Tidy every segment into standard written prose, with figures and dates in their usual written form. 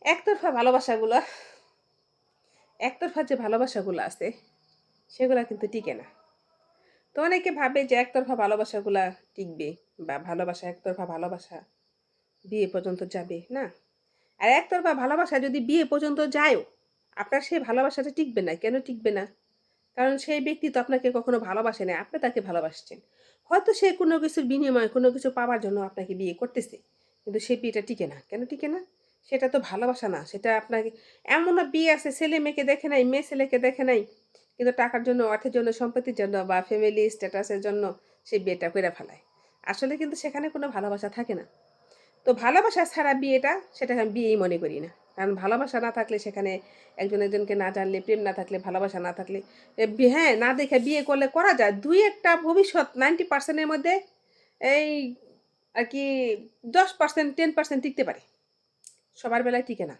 একতরফা ভালোবাসাগুলো একতরফা যে ভালোবাসাগুলো আছে সেগুলা কিন্তু টিকে না। তো অনেকে ভাবে যে একতরফা ভালোবাসাগুলা টিকবে বা একতরফা ভালোবাসা বিয়ে পর্যন্ত যাবে, না। আর একতরফা ভালোবাসা যদি বিয়ে পর্যন্ত যায়ও, আপনার সেই ভালোবাসাটা টিকবে না। কেন টিকবে না? কারণ সেই ব্যক্তি তো আপনাকে কখনো ভালোবাসে নাই। আপনি তাকে ভালোবাসছেন। হয়তো সে কোনো কিছুর বিনিময়ে কোনো কিছু পাওয়ার জন্য আপনাকে বিয়ে করতেছে। কিন্তু সেই বিয়েটা টিকে না। কেন টিকে না? সেটা তো ভালোবাসা না। সেটা আপনাকে এমনও বিয়ে আছে ছেলে-মেয়েকে দেখে নাই, মেয়ে ছেলেকে দেখে নাই। কিন্তু টাকার জন্য, অর্থের জন্য, সম্পত্তির জন্য বা ফ্যামিলি স্ট্যাটাসের জন্য সে বিয়েটা কইরা ফেলায়। আসলে কিন্তু সেখানে কোনো ভালোবাসা থাকে না। তো ভালোবাসা ছাড়া বিয়েটা সেটাকে আমি বিয়েই মনে করি না। কারণ ভালোবাসা না থাকলে সেখানে একজন একজনকে না জানলে, প্রেম না থাকলে, ভালোবাসা না থাকলে হ্যাঁ, না দেখে বিয়ে করলে করা যায়। ২-১ টা ভবিষ্যৎ 90% এর মধ্যে এই আরকি 10% 10% টিকতে পারে। সবার বেলায় টিকে না।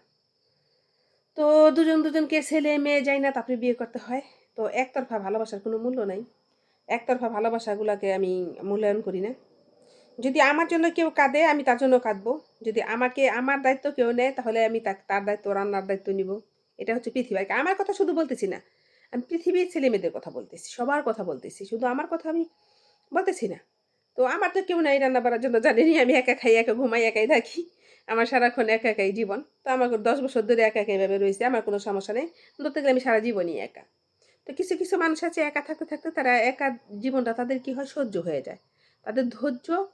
তো দুজনকে ছেলে-মেয়ে যাই না তারপরে বিয়ে করতে হয়। তো একতরফা ভালোবাসার কোনো মূল্য নাই। একতরফা ভালোবাসাগুলাকে আমি মূল্যায়ন করি না। যদি আমার জন্য কেউ কাঁদে, আমি তার জন্য কাঁদবো। যদি আমার দায়িত্ব কেউ নেয়, তাহলে আমি তার দায়িত্ব, রান্নার দায়িত্ব নিবো। এটা হচ্ছে পৃথিবী। আর কি আমার কথা শুধু বলতেছি না। আমি পৃথিবীর ছেলেমেয়েদের কথা বলতেছি। সবার কথা বলতেছি। শুধু আমার কথা আমি বলতেছি না। তো আমার তো কেউ নাই রান্না-বাড়ার জন্য, জানেনই আমি একা খাই, একা ঘুমাই, একাই থাকি। আমার সারাক্ষণ একা একাই জীবন। তো আমার ১০ বছর ধরে একা একা এভাবে রইছি। আমার কোনো সমস্যা নেই। ধরতে গেলে আমি সারা জীবনই একা। তো কিছু মানুষ আছে একা থাকতে তারা একা জীবনটা তাদের কি হয় সহ্য হয়ে যায়। তাদের ধৈর্য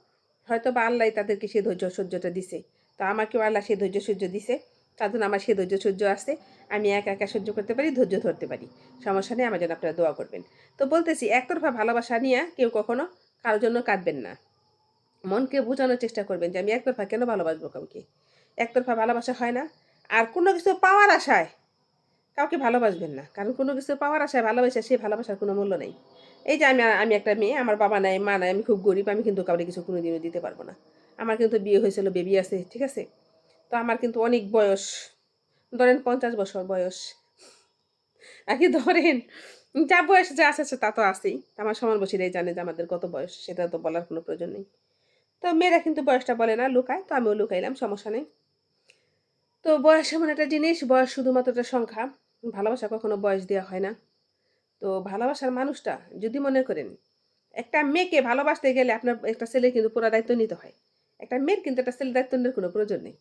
হয়তোবা আল্লাহই তাদেরকে সেই ধৈর্য সহ্যটা দিছে। তো আমাকেও আল্লাহ সেই ধৈর্য সহ্য দিছে। তার জন্য আমার সেই ধৈর্য সহ্য আছে। আমি একা সহ্য করতে পারি, ধৈর্য ধরতে পারি। সমস্যা নেই, আমার জন্য আপনারা দোয়া করবেন। তো বলতেছি একতরফা ভালোবাসা নিয়া কেউ কখনো কারো জন্য কাঁদবেন না। মনকে বোঝানোর চেষ্টা করবেন যে আমি একতরফা কেন ভালোবাসবো কাউকে। একতরফা ভালোবাসা হয় না। আর কোনো কিছু পাওয়ার আশায় কাউকে ভালোবাসবেন না। কারণ কোনো কিছু পাওয়ার আশায় ভালোবাসা, সেই ভালোবাসার কোনো মূল্য নেই। এই যে আমি একটা মেয়ে, আমার বাবা নাই, মা নাই, আমি খুব গরিব, আমি কিন্তু কাউরে কিছু কোনোদিনও দিতে পারব না। আমার কিন্তু বিয়ে হয়েছিল, বেবি আছে, ঠিক আছে? তো আমার কিন্তু অনেক বয়স, ধরেন ৫০ বছর বয়স। আরকি ধরেন যা বয়স যা আছে তা তো আছেই। আমার সমানবয়সীরাই জানে যে আমাদের কত বয়স, সেটা তো বলার কোনো প্রয়োজন নেই। তো মেয়েরা কিন্তু বয়সটা বলে না, লুকায়। তো আমিও লুকাইলাম, সমস্যা নেই। তো বয়স এমন একটা জিনিস, বয়স শুধুমাত্র একটা সংখ্যা। ভালোবাসা কখনো বয়স দেয়া হয় না। তো ভালোবাসার মানুষটা যদি মনে করেন, একটা মেয়েকে ভালোবাসতে গেলে আপনার একটা ছেলের কিন্তু পুরা দায়িত্ব নিতে হয়। একটা মেয়ের কিন্তু একটা ছেলের দায়িত্ব নেওয়ার কোনো প্রয়োজন নেই।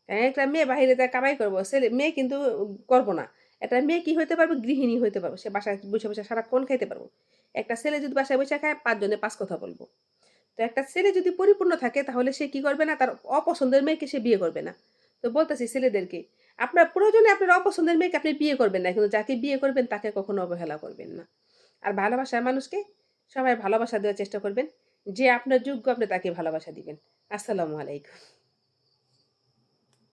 একটা মেয়ে বাহিরে যায় কামাই করব, মেয়ে কিন্তু করব না। একটা মেয়ে কি হইতে পারবে? গৃহিণী হইতে পারবে। সে বাসায় বইসা সারাক্ষণ খাইতে পারব। একটা ছেলে যদি বাসায় বইসা খায় ৫ জনে ৫ কথা বলব। তো একটা ছেলে যদি পরিপূর্ণ থাকে তাহলে সে কি করবে না? তার অপছন্দের মেয়েকে সে বিয়ে করবে না। তো বলতেছি ছেলেদেরকে, আপনার প্রয়োজনে আপনার অপছন্দের মেয়েকে আপনি বিয়ে করবেন না। কিন্তু যাকে বিয়ে করবেন তাকে কখনো অবহেলা করবেন না। আর ভালোবাসার মানুষকে সবাই ভালোবাসা দেওয়ার চেষ্টা করবেন। যে আপনার যোগ্য আপনি তাকে ভালোবাসা দিবেন। আসসালামু আলাইকুম।